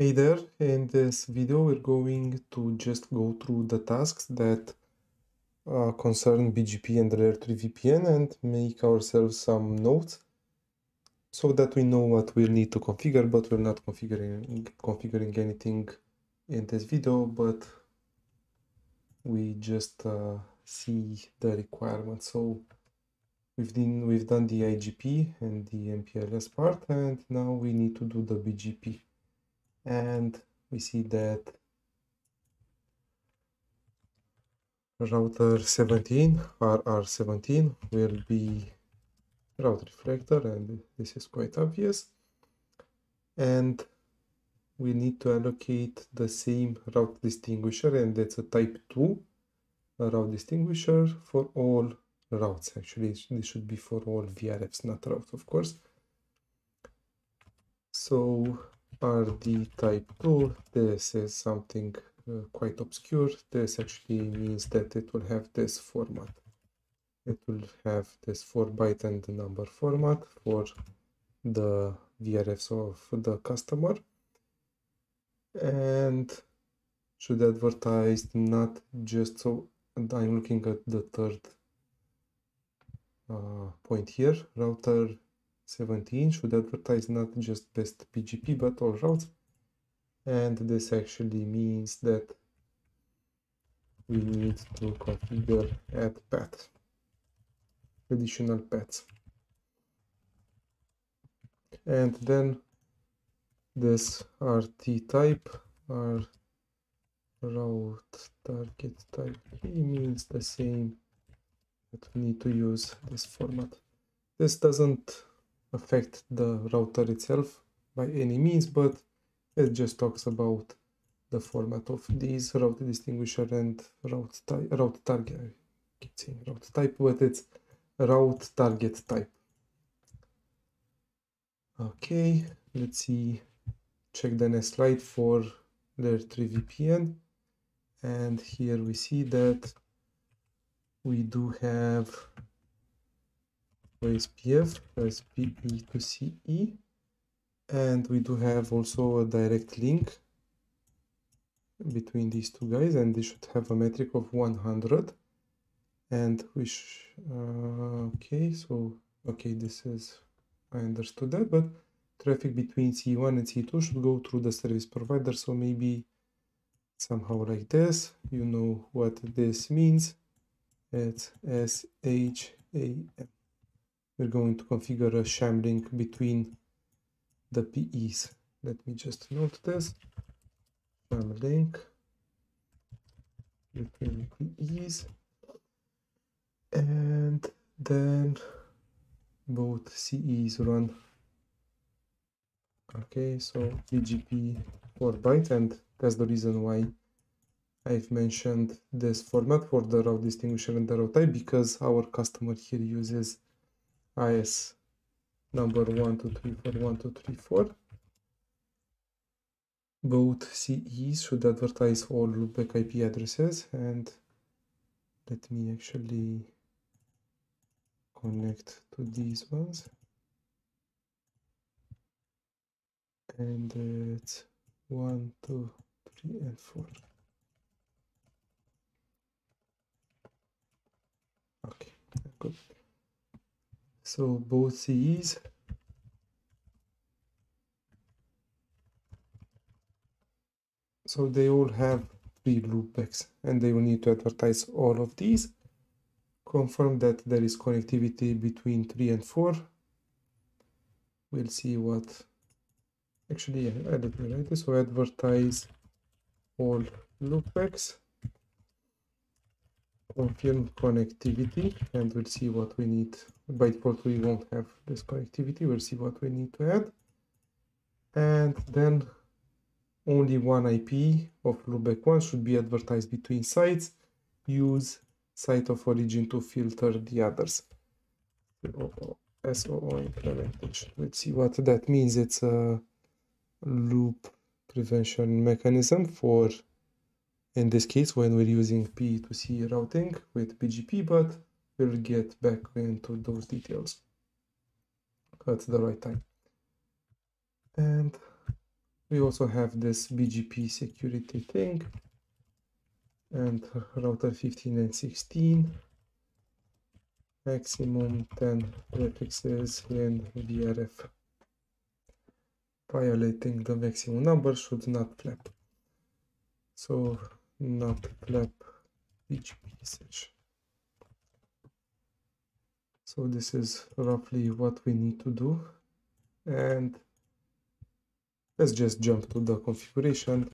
Hey there, in this video we're going to just go through the tasks that concern BGP and L3VPN and make ourselves some notes so that we know what we'll need to configure, but we're not configuring anything in this video, but we just see the requirements. So we've done the IGP and the MPLS part, and now we need to do the BGP. And we see that router 17, RR17, will be route reflector, and this is quite obvious. And we need to allocate the same route distinguisher, and that's a type 2 route distinguisher for all routes. Actually, this should be for all VRFs, not routes, of course. So RD type 2, this is something quite obscure. This actually means that it will have this format. It will have this 4-byte and number format for the VRFs of the customer, and should advertise not just, so I'm looking at the third point here, router 17 should advertise not just best BGP but all routes, and this actually means that we need to configure add path, additional paths. And then this RT type, our route target type key, means the same, that we need to use this format. This doesn't affect the router itself by any means, but it just talks about the format of these route distinguisher and route target. I keep saying route type, but it's route target type. Okay, let's see, check the next slide for L3VPN, and here we see that we do have OSPF as PE to CE, and we do have also a direct link between these two guys, and they should have a metric of 100, and we okay, this is, I understood that, but traffic between C1 and C2 should go through the service provider, so maybe somehow like this. You know what this means. It's SHAM. We're going to configure a sham link between the PEs. Let me just note this. Sham link between PEs, and then both CEs run. Okay, so BGP 4-byte, and that's the reason why I've mentioned this format for the route distinguisher and the route type, because our customer here uses IS number 12341234. Both CEs should advertise all loopback IP addresses, and let me actually connect to these ones. And it's 1, 2, 3, and 4. Okay, good. So both CEs so they all have 3 loopbacks, and they will need to advertise all of these. Confirm that there is connectivity between 3 and 4. We'll see what. Actually, yeah, let me write this. So advertise all loopbacks. Confirm connectivity, and we'll see what we need. By default, we won't have this connectivity. We'll see what we need to add. And then only one IP of loopback 1 should be advertised between sites. Use site of origin to filter the others. SOO implementation. Let's see what that means. It's a loop prevention mechanism for, in this case, when we're using P2C routing with BGP, but we'll get back into those details at the right time. And We also have this BGP security thing and router 15 and 16, maximum 10 prefixes in VRF. Violating the maximum number should not flap. So not flap BGP session. So this is roughly what we need to do, and let's just jump to the configuration.